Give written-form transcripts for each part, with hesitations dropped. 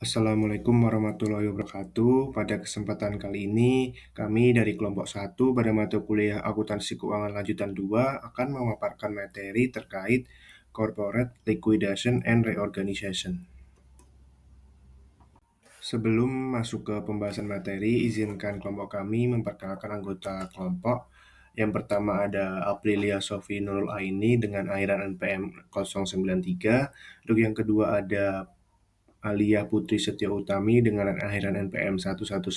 Assalamualaikum warahmatullahi wabarakatuh. Pada kesempatan kali ini, kami dari kelompok 1 pada mata kuliah Akuntansi Keuangan Lanjutan 2 akan memaparkan materi terkait Corporate Liquidation and Reorganization. Sebelum masuk ke pembahasan materi, izinkan kelompok kami memperkenalkan anggota kelompok. Yang pertama ada Aprilia Sofi Nurul Aini dengan akhiran NPM 093. Untuk yang kedua ada Alia Putri Setio Utami dengan akhiran NPM 119,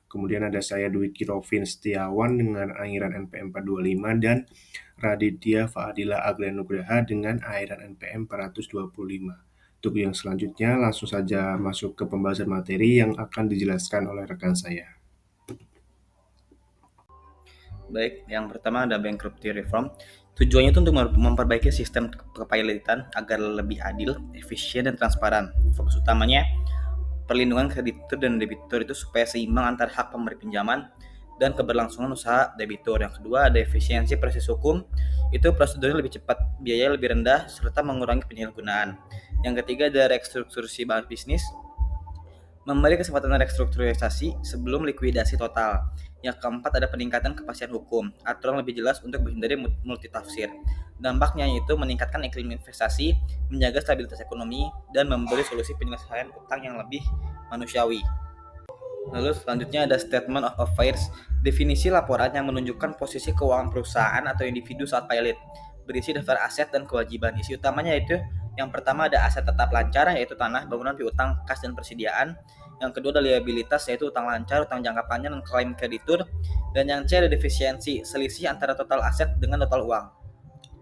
kemudian ada saya Dwi Kirovin Setiawan dengan akhiran NPM 425, dan Raditya Fadila Aglen Nugraha dengan akhiran NPM 425. Untuk yang selanjutnya langsung saja masuk ke pembahasan materi yang akan dijelaskan oleh rekan saya. Baik, yang pertama ada bankruptcy reform. Tujuannya itu untuk memperbaiki sistem kepailitan agar lebih adil, efisien, dan transparan. Fokus utamanya perlindungan kreditur dan debitur itu supaya seimbang antara hak pemberi pinjaman dan keberlangsungan usaha debitur. Yang kedua ada efisiensi proses hukum, itu prosedurnya lebih cepat, biaya lebih rendah, serta mengurangi penyalahgunaan. Yang ketiga ada restrukturasi bisnis, memberi kesempatan restrukturisasi sebelum likuidasi total. Yang keempat ada peningkatan kepastian hukum, aturan lebih jelas untuk menghindari multitafsir. Dampaknya yaitu meningkatkan iklim investasi, menjaga stabilitas ekonomi, dan memberi solusi penyelesaian utang yang lebih manusiawi. Lalu selanjutnya ada statement of affairs, definisi laporan yang menunjukkan posisi keuangan perusahaan atau individu saat pilot, berisi daftar aset dan kewajiban. Isi utamanya yaitu yang pertama ada aset tetap lancar yaitu tanah, bangunan, piutang, kas, dan persediaan. Yang kedua ada liabilitas yaitu utang lancar, utang jangka panjang, dan klaim kreditur. Dan yang C ada defisiensi, selisih antara total aset dengan total uang.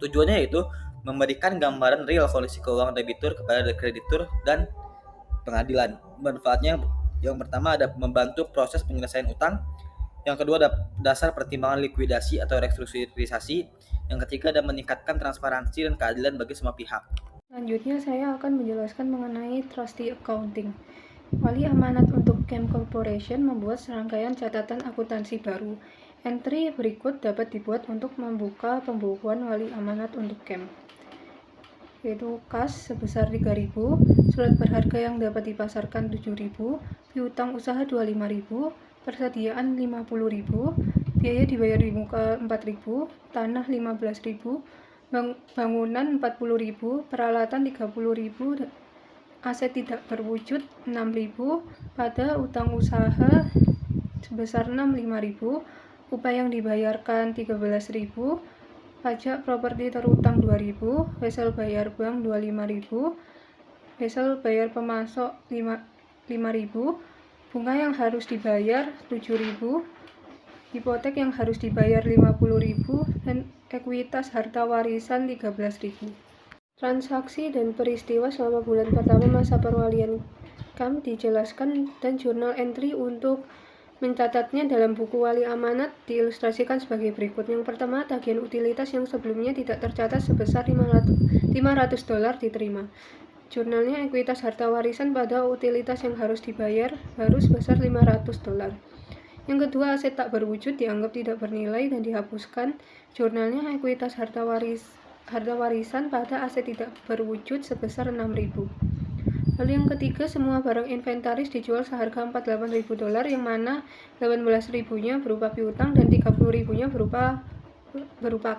Tujuannya yaitu memberikan gambaran real kondisi keuangan debitur kepada kreditur dan pengadilan. Manfaatnya yang pertama ada membantu proses penyelesaian utang, yang kedua ada dasar pertimbangan likuidasi atau restrukturisasi, yang ketiga ada meningkatkan transparansi dan keadilan bagi semua pihak. Selanjutnya saya akan menjelaskan mengenai trustee accounting. Wali amanat untuk Chem Corporation membuat serangkaian catatan akuntansi baru. Entry berikut dapat dibuat untuk membuka pembukuan wali amanat untuk Chem, yaitu kas sebesar 3.000, surat berharga yang dapat dipasarkan 7.000, piutang usaha 25.000, persediaan 50.000, biaya dibayar di muka 4.000, tanah 15.000, bangunan 40.000, peralatan 30.000, aset tidak berwujud 6.000, pada utang usaha sebesar 65.000, upah yang dibayarkan 13.000, pajak properti terutang 2.000, wesel bayar bank 25.000, wesel bayar pemasok 5.000, bunga yang harus dibayar 7.000, hipotek yang harus dibayar 50.000, dan ekuitas harta warisan 13.000. Transaksi dan peristiwa selama bulan pertama masa perwalian kami dijelaskan, dan jurnal entry untuk mencatatnya dalam buku wali amanat diilustrasikan sebagai berikut. Yang pertama, tagihan utilitas yang sebelumnya tidak tercatat sebesar $500 diterima. Jurnalnya ekuitas harta warisan pada utilitas yang harus dibayar baru sebesar $500. Yang kedua, aset tak berwujud dianggap tidak bernilai dan dihapuskan. Jurnalnya ekuitas harta warisan pada aset tidak berwujud sebesar $6.000. Lalu yang ketiga, semua barang inventaris dijual seharga $48.000, yang mana 18.000-nya berupa piutang dan 30.000-nya berupa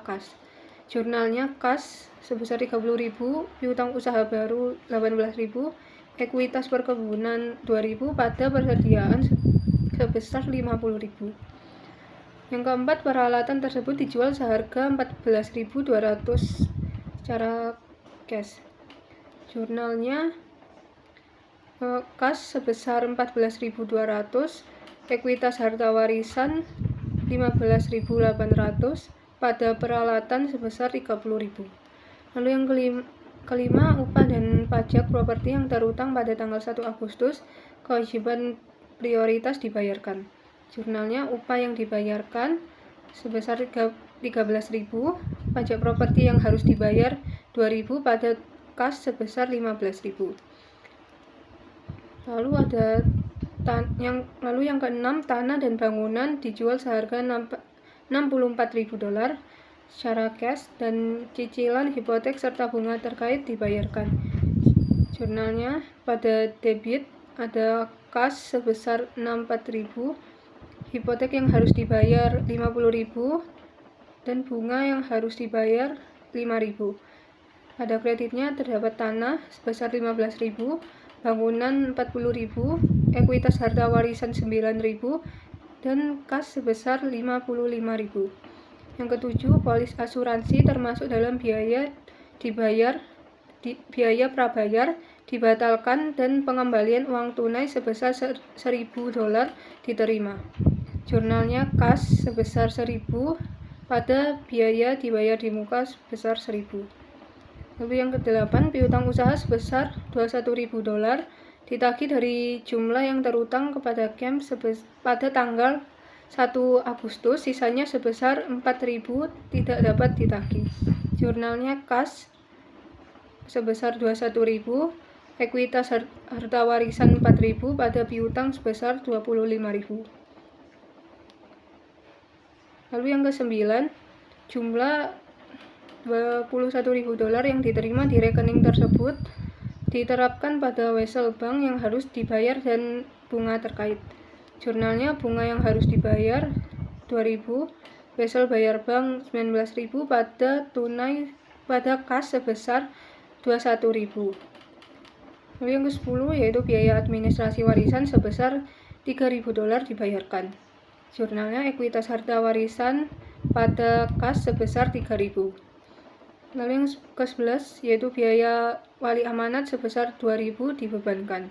kas. Jurnalnya kas sebesar 30.000, piutang usaha baru 18.000, ekuitas perkebunan 2.000, pada persediaan sebesar 50.000. Yang keempat, peralatan tersebut dijual seharga 14.200 secara cash. Jurnalnya kas sebesar 14.200, ekuitas harta warisan 15.800, pada peralatan sebesar 30.000. Lalu yang kelima, upah dan pajak properti yang terutang pada tanggal 1 Agustus, kewajiban prioritas dibayarkan. Jurnalnya upah yang dibayarkan sebesar 13.000, pajak properti yang harus dibayar 2.000, pada kas sebesar 15.000. Lalu yang keenam, tanah dan bangunan dijual seharga $64.000 secara cash, dan cicilan hipotek serta bunga terkait dibayarkan. Jurnalnya pada debit ada kas sebesar 64.000, hipotek yang harus dibayar 50.000, dan bunga yang harus dibayar 5.000. Pada kreditnya terdapat tanah sebesar 15.000, bangunan 40.000, ekuitas harta warisan 9.000, dan kas sebesar 55.000. Yang ketujuh, polis asuransi termasuk dalam biaya prabayar dibatalkan dan pengembalian uang tunai sebesar $1.000 diterima. Jurnalnya kas sebesar 1.000 pada biaya dibayar di muka sebesar 1.000. Lalu yang ke-8, piutang usaha sebesar $21.000 ditagih dari jumlah yang terutang kepada KEM pada tanggal 1 Agustus, sisanya sebesar 4.000 tidak dapat ditagih. Jurnalnya kas sebesar 21.000, ekuitas harta warisan 4.000 pada piutang sebesar 25.000. Lalu yang ke-9, jumlah $21.000 yang diterima di rekening tersebut diterapkan pada wesel bank yang harus dibayar dan bunga terkait. Jurnalnya bunga yang harus dibayar 2.000, wesel bayar bank 19.000 pada kas sebesar 21.000. Lalu yang ke-10 yaitu biaya administrasi warisan sebesar $3.000 dibayarkan. Jurnalnya ekuitas harta warisan pada kas sebesar 3.000. Lalu yang ke-11 yaitu biaya wali amanat sebesar 2.000 dibebankan.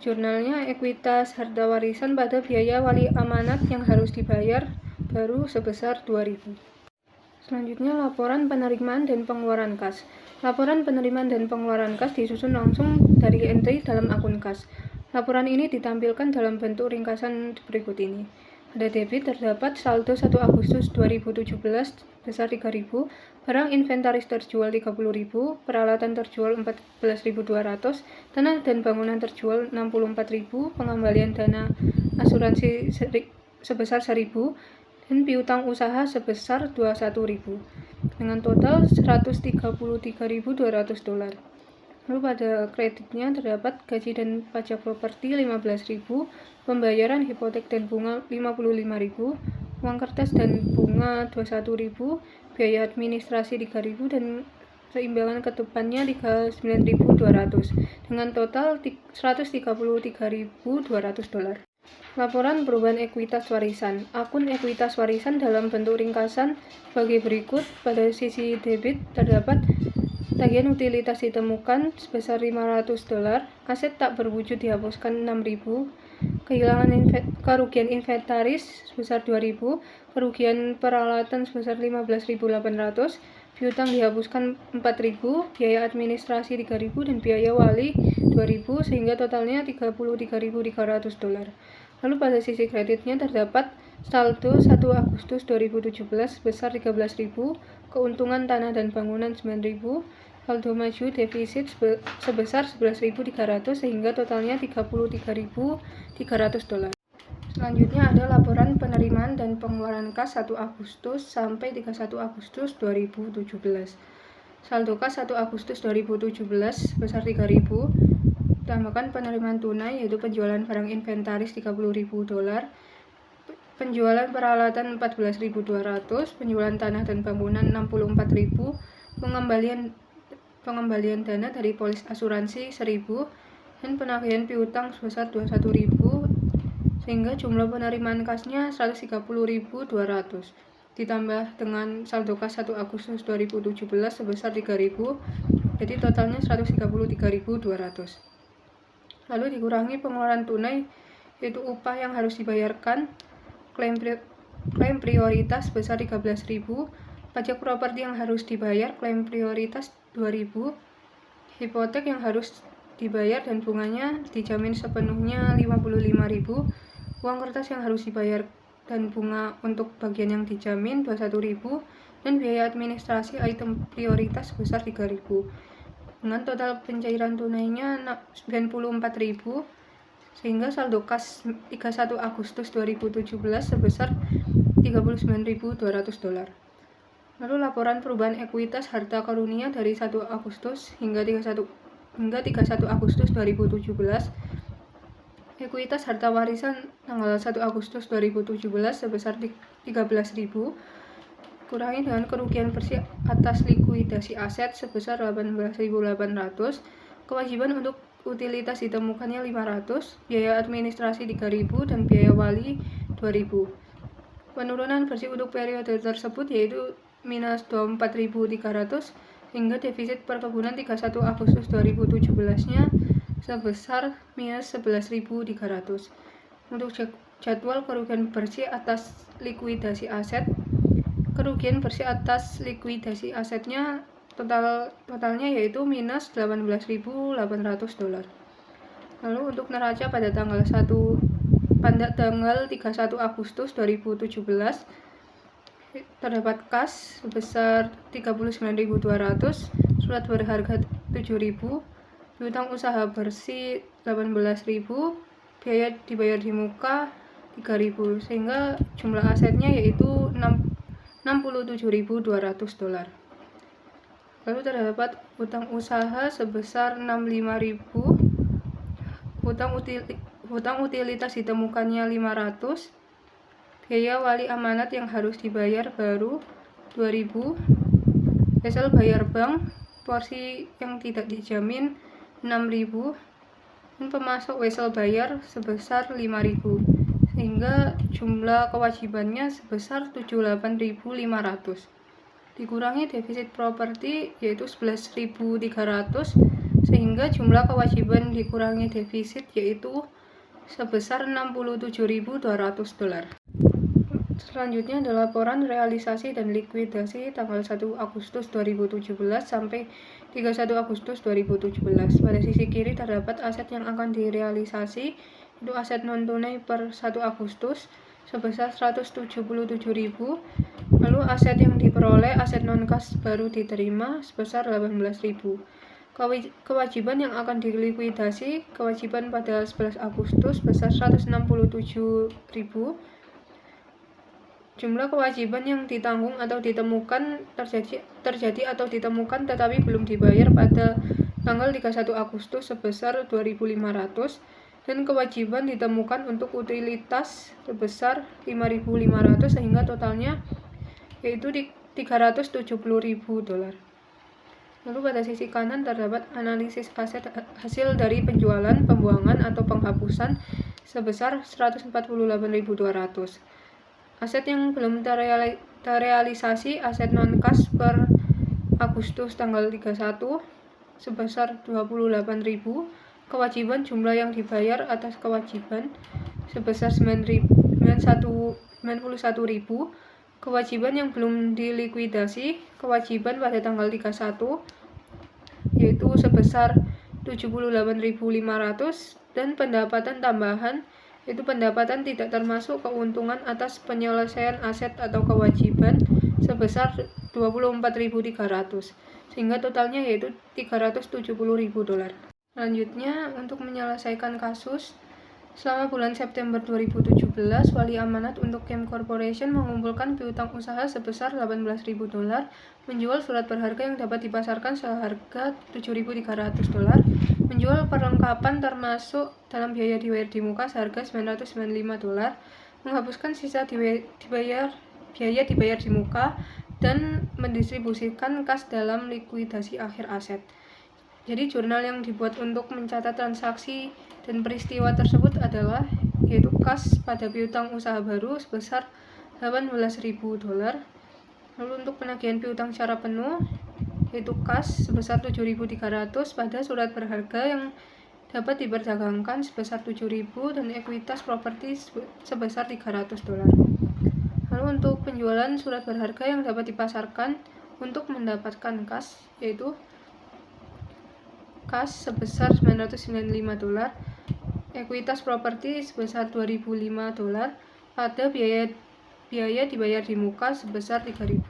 Jurnalnya ekuitas harta warisan pada biaya wali amanat yang harus dibayar baru sebesar 2.000. Selanjutnya laporan penerimaan dan pengeluaran kas. Laporan penerimaan dan pengeluaran kas disusun langsung dari entry dalam akun kas. Laporan ini ditampilkan dalam bentuk ringkasan berikut ini. Pada debit terdapat saldo 1 Agustus 2017 besar 3.000, barang inventaris terjual 30.000, peralatan terjual 14.200, tanah dan bangunan terjual 64.000, pengembalian dana asuransi sebesar 1.000, dan piutang usaha sebesar 21.000, dengan total $133.200. Lalu pada kreditnya terdapat gaji dan pajak properti 15.000, pembayaran hipotek dan bunga 55.000, uang kertas dan bunga 21.000, biaya administrasi 3.000, dan seimbangan ketupannya 39.200, dengan total $133.200. Laporan perubahan ekuitas warisan. Akun ekuitas warisan dalam bentuk ringkasan sebagai berikut. Pada sisi debit terdapat tagihan utilitas ditemukan sebesar $500, aset tak berwujud dihapuskan 6.000, kerugian inventaris sebesar 2.000, kerugian peralatan sebesar 15.800, piutang dihapuskan 4.000, biaya administrasi 3.000, dan biaya wali 2.000, sehingga totalnya $33.300. Lalu pada sisi kreditnya terdapat saldo 1 Agustus 2017 sebesar 13.000, keuntungan tanah dan bangunan 9.000, saldo maju defisit sebesar 11.300, sehingga totalnya $33.300. Selanjutnya ada laporan penerimaan dan pengeluaran kas 1 Agustus sampai 31 Agustus 2017. Saldo kas 1 Agustus 2017 sebesar 3.000, tambahkan penerimaan tunai yaitu penjualan barang inventaris $30.000, penjualan peralatan 14.200, penjualan tanah dan bangunan 64.000, pengembalian dana dari polis asuransi 1.000, dan penagihan piutang sebesar 21.000, sehingga jumlah penerimaan kasnya 130.200, ditambah dengan saldo kas 1 Agustus 2017 sebesar 3.000, jadi totalnya 133.200. Lalu dikurangi pengeluaran tunai yaitu upah yang harus dibayarkan, klaim prioritas sebesar 13.000, pajak properti yang harus dibayar, klaim prioritas 2.000, hipotek yang harus dibayar dan bunganya dijamin sepenuhnya 55.000, uang kertas yang harus dibayar dan bunga untuk bagian yang dijamin 21.000, dan biaya administrasi item prioritas sebesar 3.000. Dengan total pencairan tunainya 94.000, sehingga saldo kas 31 Agustus 2017 sebesar $39.200. Lalu laporan perubahan ekuitas harta karunia dari 1 Agustus hingga 31 hingga 31 Agustus 2017. Ekuitas harta warisan tanggal 1 Agustus 2017 sebesar 13.000, kurangi dengan kerugian bersih atas likuidasi aset sebesar 18.800, kewajiban untuk utilitas ditemukannya 500, biaya administrasi 3.000, dan biaya wali 2.000. Penurunan bersih untuk periode tersebut yaitu minus 24.300 hingga defisit perkebunan 31 Agustus 2017-nya sebesar minus 11.300. Untuk jadwal kerugian bersih atas likuidasi aset, kerugian bersih atas likuidasi asetnya totalnya yaitu minus $18.800. Lalu untuk neraca pada tanggal 31 Agustus 2017 terdapat kas sebesar 39.200, surat berharga 7.000, piutang usaha bersih 18.000, biaya dibayar di muka 3.000, sehingga jumlah asetnya yaitu $67.200. Lalu terdapat utang usaha sebesar 65.000, hutang utilitas ditemukannya 500, biaya wali amanat yang harus dibayar baru 2.000, hasil bayar bank porsi yang tidak dijamin 6.000, dan pemasok wesel bayar sebesar 5.000, sehingga jumlah kewajibannya sebesar 78.500. Dikurangi defisit properti yaitu 11.300, sehingga jumlah kewajiban dikurangi defisit yaitu sebesar $67.200. Selanjutnya adalah laporan realisasi dan likuidasi tanggal 1 Agustus 2017 sampai 31 Agustus 2017. Pada sisi kiri terdapat aset yang akan direalisasi, itu aset non-tunai per 1 Agustus sebesar 177.000. Lalu aset yang diperoleh, aset non-kas baru diterima sebesar 18.000. Kewajiban yang akan dilikuidasi, kewajiban pada 11 Agustus sebesar 167.000. Jumlah kewajiban yang ditanggung atau ditemukan terjadi atau ditemukan tetapi belum dibayar pada tanggal 31 Agustus sebesar 2.500, dan kewajiban ditemukan untuk utilitas sebesar 5.500, sehingga totalnya yaitu $370.000. Lalu pada sisi kanan terdapat analisis aset hasil dari penjualan, pembuangan atau penghapusan sebesar 148.200. Aset yang belum terrealisasi, aset non-kas per Agustus tanggal 31 sebesar 28.000, kewajiban jumlah yang dibayar atas kewajiban sebesar 91.000, kewajiban yang belum dilikuidasi, kewajiban pada tanggal 31 yaitu sebesar 78.500, dan pendapatan tambahan yaitu pendapatan tidak termasuk keuntungan atas penyelesaian aset atau kewajiban sebesar 24.300, sehingga totalnya yaitu $370.000. Selanjutnya, untuk menyelesaikan kasus, selama bulan September 2017, wali amanat untuk Camp Corporation mengumpulkan piutang usaha sebesar $18.000, menjual surat berharga yang dapat dipasarkan seharga $7.300, menjual perlengkapan termasuk dalam biaya dibayar di muka seharga $995, menghapuskan sisa biaya dibayar di muka, dan mendistribusikan kas dalam likuidasi akhir aset. Jadi jurnal yang dibuat untuk mencatat transaksi dan peristiwa tersebut adalah yaitu kas pada piutang usaha baru sebesar $18.000. Lalu untuk penagihan piutang secara penuh yaitu kas sebesar $7.300 pada surat berharga yang dapat diperdagangkan sebesar $7.000, dan ekuitas properti sebesar $300. Lalu untuk penjualan surat berharga yang dapat dipasarkan untuk mendapatkan kas yaitu kas sebesar $995, ekuitas properti sebesar $2.005, pada biaya dibayar di muka sebesar $3.000.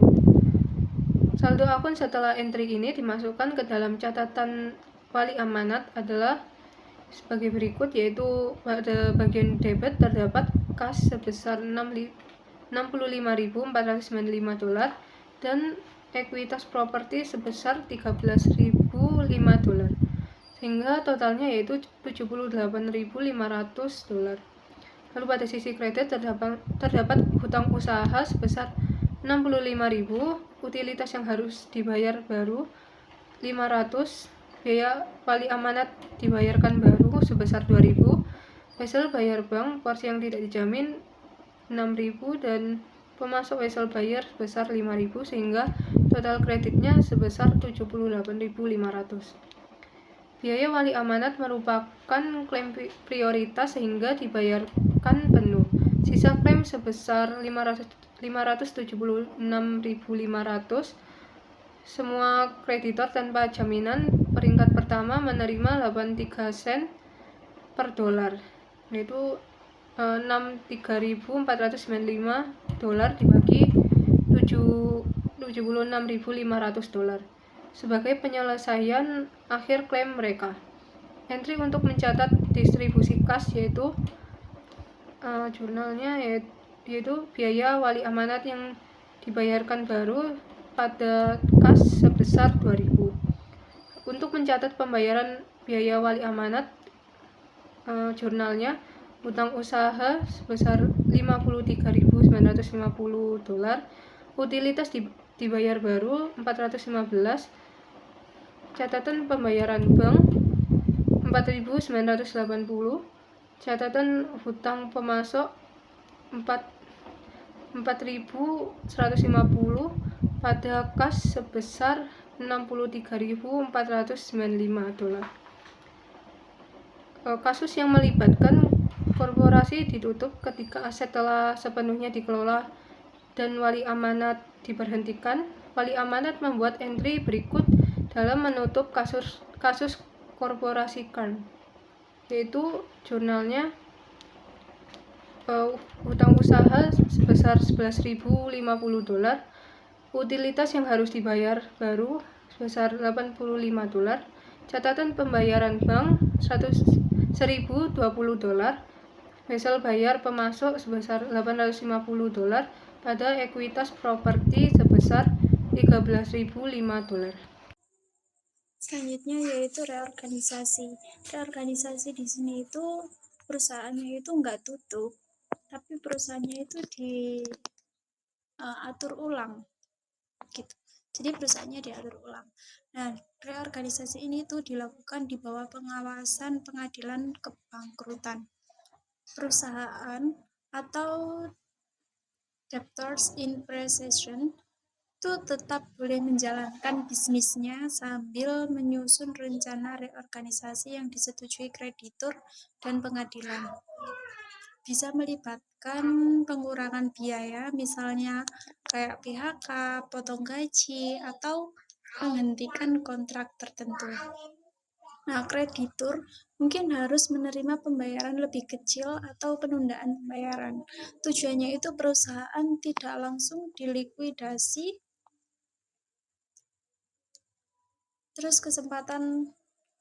Saldo akun setelah entry ini dimasukkan ke dalam catatan wali amanat adalah sebagai berikut, yaitu pada bagian debit terdapat kas sebesar $65.495 dan ekuitas properti sebesar $13.005, sehingga totalnya yaitu $78.500. Lalu pada sisi kredit terdapat hutang usaha sebesar $65.000, utilitas yang harus dibayar baru $500, biaya wali amanat dibayarkan baru sebesar $2.000, wesel bayar bank porsi yang tidak dijamin $6.000, dan pemasok wesel bayar sebesar $5.000, sehingga total kreditnya sebesar $78.500. Biaya wali amanat merupakan klaim prioritas sehingga dibayarkan penuh. Sisa klaim sebesar $576.500. Semua kreditor tanpa jaminan peringkat pertama menerima 83 sen per dolar, yaitu $63.495 dibagi $76.500 sebagai penyelesaian akhir klaim mereka. Entry untuk mencatat distribusi kas yaitu jurnalnya yaitu biaya wali amanat yang dibayarkan baru pada kas sebesar $2.000. Untuk mencatat pembayaran biaya wali amanat, jurnalnya hutang usaha sebesar $53.950, utilitas dibayar baru $415, catatan pembayaran bank $4.980, catatan hutang pemasok $4.150 pada kas sebesar $63.495. Kasus yang melibatkan korporasi ditutup ketika aset telah sepenuhnya dikelola dan wali amanat diberhentikan. Wali amanat membuat entry berikut dalam menutup kasus korporasi Kern, yaitu jurnalnya hutang usaha sebesar $11.050, utilitas yang harus dibayar baru sebesar $85, catatan pembayaran bank $1.020, wesel bayar pemasok sebesar $850, pada ekuitas properti sebesar $13.005. Selanjutnya yaitu reorganisasi. Reorganisasi di sini itu perusahaannya itu nggak tutup, tapi perusahaannya itu diatur ulang gitu. Jadi perusahaannya diatur ulang. Nah, reorganisasi ini tuh dilakukan di bawah pengawasan Pengadilan Kebangkrutan. Perusahaan atau debtors in possession itu tetap boleh menjalankan bisnisnya sambil menyusun rencana reorganisasi yang disetujui kreditur dan pengadilan. Bisa melibatkan pengurangan biaya, misalnya kayak PHK, potong gaji, atau menghentikan kontrak tertentu. Nah, kreditur mungkin harus menerima pembayaran lebih kecil atau penundaan pembayaran. Tujuannya itu perusahaan tidak langsung dilikuidasi. Terus kesempatan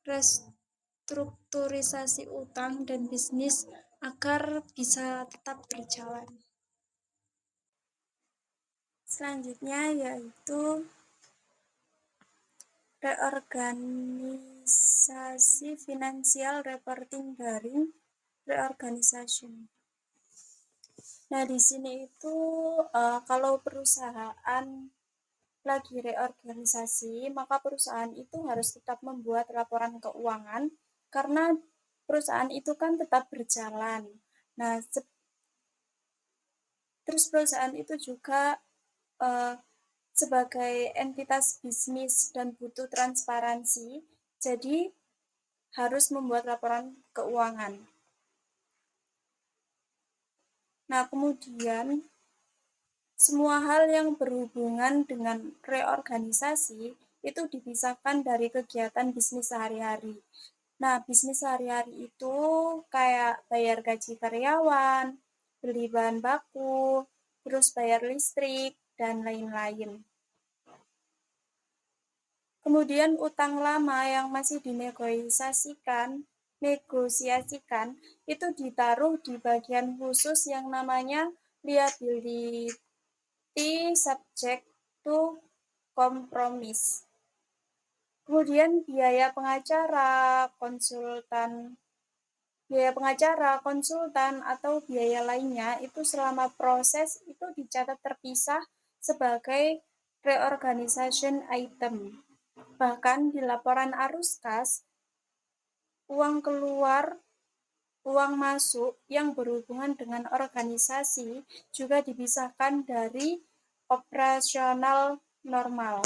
restrukturisasi utang dan bisnis agar bisa tetap berjalan. Selanjutnya yaitu reorganisasi finansial reporting dari reorganization. Nah, di sini itu kalau perusahaan lagi reorganisasi, maka perusahaan itu harus tetap membuat laporan keuangan karena perusahaan itu kan tetap berjalan. Nah, terus perusahaan itu juga sebagai entitas bisnis dan butuh transparansi, jadi harus membuat laporan keuangan. Nah, kemudian semua hal yang berhubungan dengan reorganisasi itu dipisahkan dari kegiatan bisnis sehari-hari. Nah, bisnis sehari-hari itu kayak bayar gaji karyawan, beli bahan baku, terus bayar listrik, dan lain-lain. Kemudian utang lama yang masih dinegosiasikan itu ditaruh di bagian khusus yang namanya liability subject to compromise. Kemudian biaya pengacara, konsultan, atau biaya lainnya itu selama proses itu dicatat terpisah sebagai reorganization item. Bahkan di laporan arus kas, uang keluar, uang masuk yang berhubungan dengan organisasi juga dipisahkan dari operasional normal.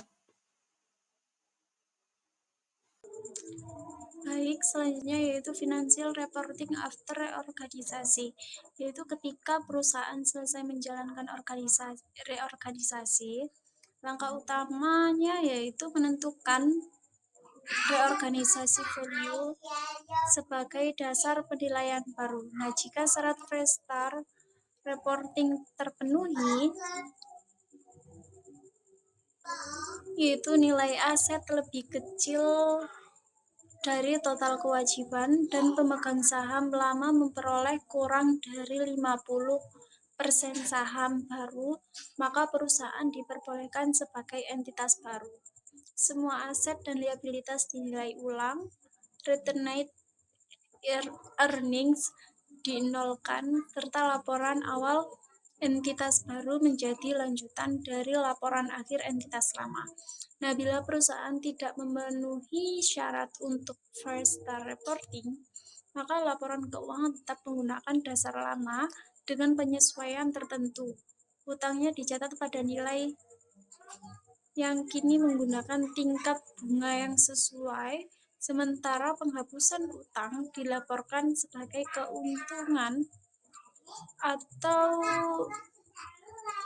Baik, selanjutnya yaitu financial reporting after reorganisasi, yaitu ketika perusahaan selesai menjalankan reorganisasi, langkah utamanya yaitu menentukan reorganisasi value sebagai dasar penilaian baru. Nah, jika syarat fresh start reporting terpenuhi, yaitu nilai aset lebih kecil dari total kewajiban dan pemegang saham lama memperoleh kurang dari 50% saham baru, maka perusahaan diperbolehkan sebagai entitas baru. Semua aset dan liabilitas dinilai ulang, retained earnings dinolkan, serta laporan awal entitas baru menjadi lanjutan dari laporan akhir entitas lama. Nah, bila perusahaan tidak memenuhi syarat untuk first start reporting, maka laporan keuangan tetap menggunakan dasar lama dengan penyesuaian tertentu. Utangnya dicatat pada nilai yang kini menggunakan tingkat bunga yang sesuai, sementara penghapusan utang dilaporkan sebagai keuntungan atau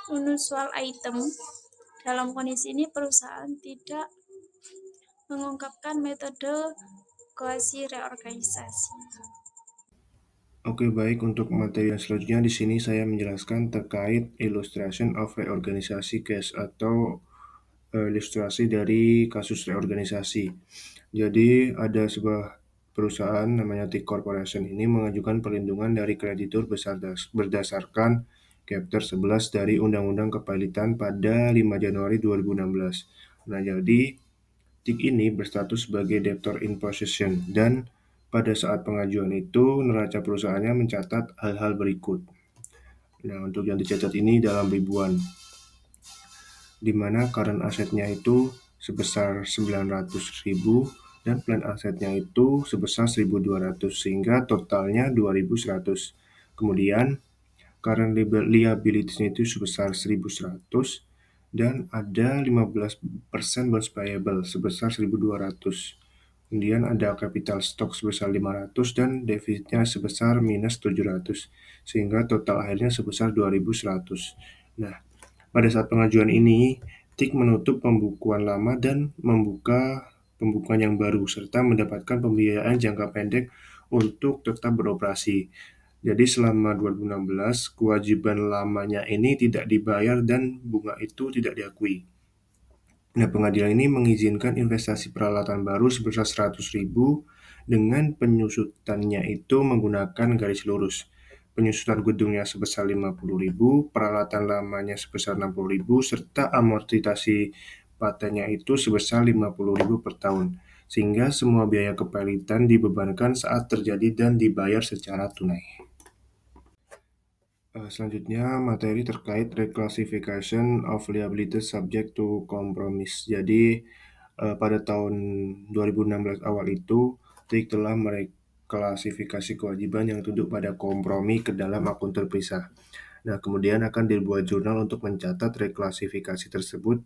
unusual item. Dalam kondisi ini, perusahaan tidak mengungkapkan metode koasi reorganisasi. Oke, baik. Untuk materi yang selanjutnya di sini saya menjelaskan terkait illustration of reorganisasi case atau ilustrasi dari kasus reorganisasi. Jadi ada sebuah perusahaan namanya T Corporation ini mengajukan perlindungan dari kreditur berdasarkan Chapter 11 dari Undang-Undang Kepailitan pada 5 Januari 2016. Nah, jadi TIK ini berstatus sebagai debtor in possession dan pada saat pengajuan itu neraca perusahaannya mencatat hal-hal berikut. Nah, untuk yang dicatat ini dalam ribuan, di mana current asetnya itu sebesar 900.000 dan plan asetnya itu sebesar 1.200 sehingga totalnya 2.100. Kemudian current liabilities-nya itu sebesar 1.100 dan ada 15% bonds payable sebesar 1.200. Kemudian ada capital stock sebesar 500 dan defisitnya sebesar minus 700 sehingga total akhirnya sebesar 2.100. Nah, pada saat pengajuan ini, TIK menutup pembukuan lama dan membuka pembukuan yang baru, serta mendapatkan pembiayaan jangka pendek untuk tetap beroperasi. Jadi selama 2016, kewajiban lamanya ini tidak dibayar dan bunga itu tidak diakui. Nah, pengadilan ini mengizinkan investasi peralatan baru sebesar 100.000 dengan penyusutannya itu menggunakan garis lurus. Penyusutan gedungnya sebesar 50.000, peralatan lamanya sebesar 60.000, serta amortisasi patennya itu sebesar 50.000 per tahun. Sehingga semua biaya kepailitan dibebankan saat terjadi dan dibayar secara tunai. Selanjutnya, materi terkait reclassification of liabilities subject to compromise. Jadi, pada tahun 2016 awal itu, TIK telah mereklasifikasi kewajiban yang tunduk pada kompromi ke dalam akun terpisah. Nah, kemudian akan dibuat jurnal untuk mencatat reklasifikasi tersebut.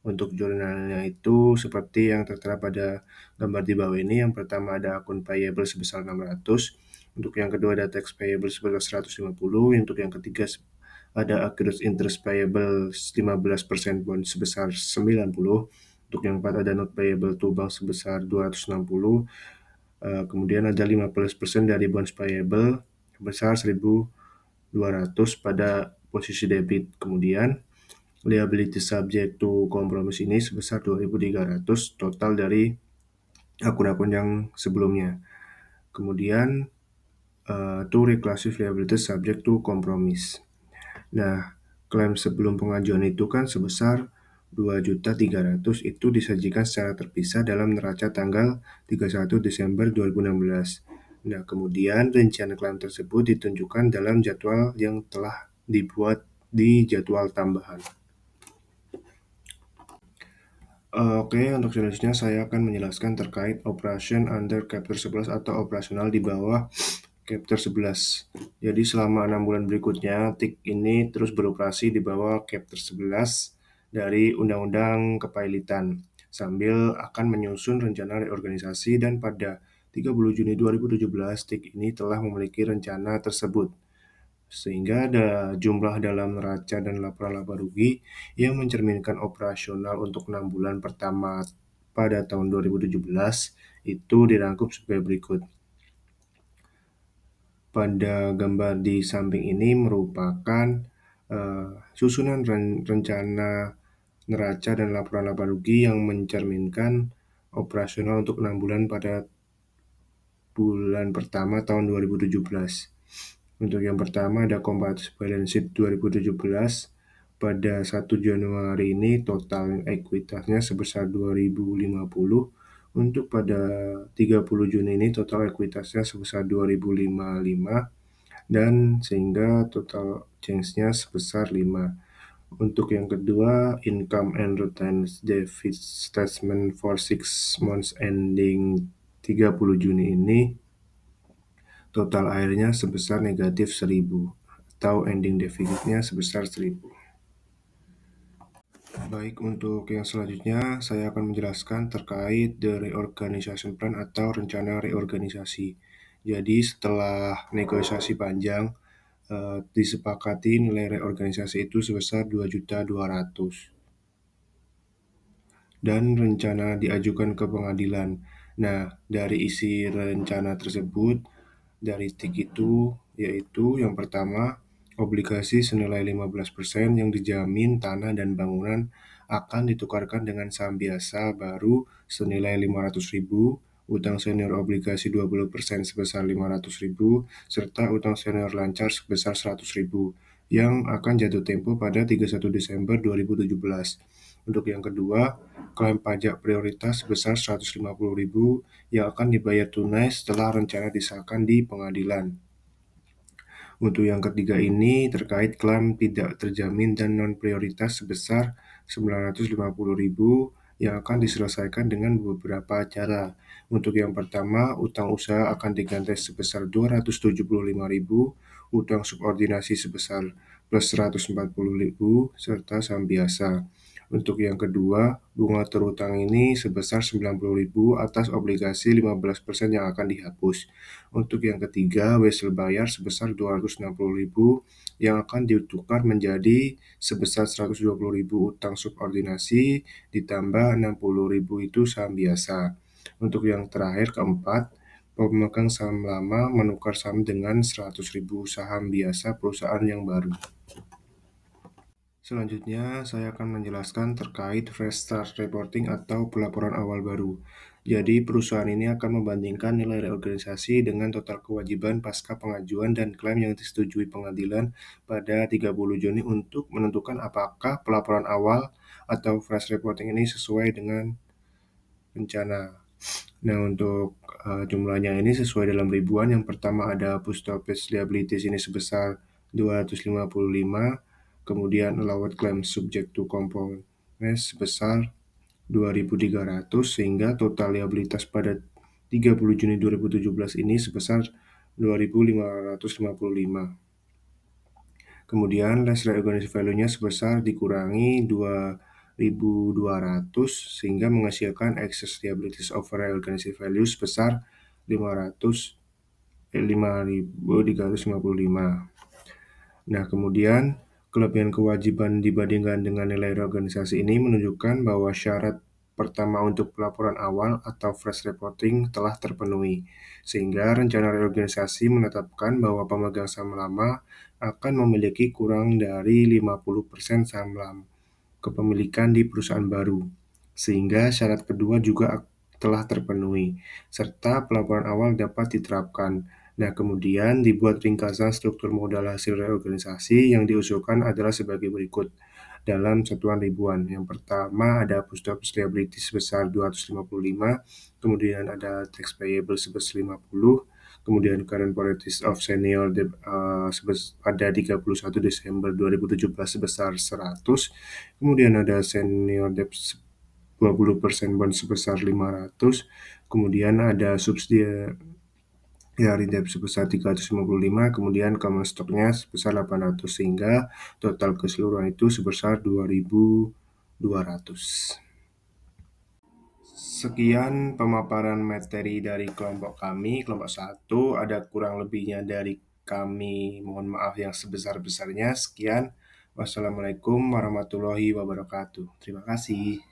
Untuk jurnalnya itu seperti yang tertera pada gambar di bawah ini. Yang pertama ada akun payable sebesar 600. Untuk yang kedua ada tax payable sebesar 150. Untuk yang ketiga ada accrued interest payable 15% bond sebesar 90. Untuk yang keempat ada note payable to bank sebesar 260. Kemudian ada 15% dari bonds payable sebesar 1.200 pada posisi debit. Kemudian liability subject to compromise ini sebesar 2.300 total dari akun-akun yang sebelumnya. Kemudian to reclassify liability subject to compromise. Nah, klaim sebelum pengajuan itu kan sebesar 2.300.000 itu disajikan secara terpisah dalam neraca tanggal 31 Desember 2016. Nah, kemudian rincian klaim tersebut ditunjukkan dalam jadwal yang telah dibuat di jadwal tambahan. Oke, untuk selanjutnya saya akan menjelaskan terkait operation under Chapter 11 atau operasional di bawah Chapter 11. Jadi selama 6 bulan berikutnya, TIK ini terus beroperasi di bawah Chapter 11 dari Undang-Undang Kepailitan, sambil akan menyusun rencana reorganisasi dan pada 30 Juni 2017, TIK ini telah memiliki rencana tersebut. Sehingga ada jumlah dalam neraca dan laporan laba rugi yang mencerminkan operasional untuk 6 bulan pertama pada tahun 2017 itu dirangkum sebagai berikut. Pada gambar di samping ini merupakan susunan rencana neraca dan laporan laba rugi yang mencerminkan operasional untuk 6 bulan pada bulan pertama tahun 2017. Untuk yang pertama ada comparative balance sheet 2017. Pada 1 Januari ini total ekuitasnya sebesar 2050. Untuk pada 30 Juni ini total ekuitasnya sebesar 2055 dan sehingga total change-nya sebesar 5. Untuk yang kedua, income and retained deficit statement for 6 months ending 30 Juni ini total airnya sebesar negatif 1.000 atau ending deficitnya sebesar 1.000. Baik, untuk yang selanjutnya saya akan menjelaskan terkait the reorganization plan atau rencana reorganisasi. Jadi setelah negosiasi panjang, disepakati nilai reorganisasi itu sebesar 2.200.000 dan rencana diajukan ke pengadilan. Nah, dari isi rencana tersebut, dari TIK itu, yaitu yang pertama, obligasi senilai 15% yang dijamin tanah dan bangunan akan ditukarkan dengan saham biasa baru senilai 500.000, utang senior obligasi 20% sebesar 500.000, serta utang senior lancar sebesar 100.000 yang akan jatuh tempo pada 31 Desember 2017. Untuk yang kedua, klaim pajak prioritas sebesar 150.000 yang akan dibayar tunai setelah rencana disahkan di pengadilan. Untuk yang ketiga ini terkait klaim tidak terjamin dan non-prioritas sebesar 950.000 yang akan diselesaikan dengan beberapa cara. Untuk yang pertama, utang usaha akan diganti sebesar 275.000, utang subordinasi sebesar plus 140.000, serta saham biasa. Untuk yang kedua, bunga terutang ini sebesar 90.000 atas obligasi 15% yang akan dihapus. Untuk yang ketiga, wesel bayar sebesar 260.000 yang akan ditukar menjadi sebesar 120.000 utang subordinasi ditambah 60.000 itu saham biasa. Untuk yang terakhir keempat, pemegang saham lama menukar saham dengan 100.000 saham biasa perusahaan yang baru. Selanjutnya, saya akan menjelaskan terkait fresh start reporting atau pelaporan awal baru. Jadi, perusahaan ini akan membandingkan nilai reorganisasi dengan total kewajiban pasca pengajuan dan klaim yang disetujui pengadilan pada 30 Juni untuk menentukan apakah pelaporan awal atau fresh reporting ini sesuai dengan rencana. Nah, untuk jumlahnya ini sesuai dalam ribuan. Yang pertama ada post-office liabilities ini sebesar 255, kemudian allowed claim subject to components sebesar 2.300, sehingga total liabilitas pada 30 Juni 2017 ini sebesar 2.555. Kemudian less reorganization value-nya sebesar dikurangi 2.200 sehingga menghasilkan excess liabilities over reorganization value sebesar 5.355. Nah, kemudian kelebihan kewajiban dibandingkan dengan nilai reorganisasi ini menunjukkan bahwa syarat pertama untuk pelaporan awal atau fresh reporting telah terpenuhi, sehingga rencana reorganisasi menetapkan bahwa pemegang saham lama akan memiliki kurang dari 50% saham lama kepemilikan di perusahaan baru, sehingga syarat kedua juga telah terpenuhi, serta pelaporan awal dapat diterapkan. Nah, kemudian dibuat ringkasan struktur modal hasil reorganisasi yang diusulkan adalah sebagai berikut. dalam satuan ribuan. Yang pertama ada Push Liability sebesar 255, kemudian ada Tax Payable sebesar 50, kemudian Current Priorities of Senior Debt pada 31 Desember 2017 sebesar 100, kemudian ada Senior Debt 20% bond sebesar 500, kemudian ada subsidiary debt sebesar 355, kemudian common stock-nya sebesar 800, sehingga total keseluruhan itu sebesar 2.200. Sekian pemaparan materi dari kelompok kami, kelompok 1. Ada kurang lebihnya dari kami, mohon maaf yang sebesar-besarnya. Sekian, wassalamualaikum warahmatullahi wabarakatuh. Terima kasih.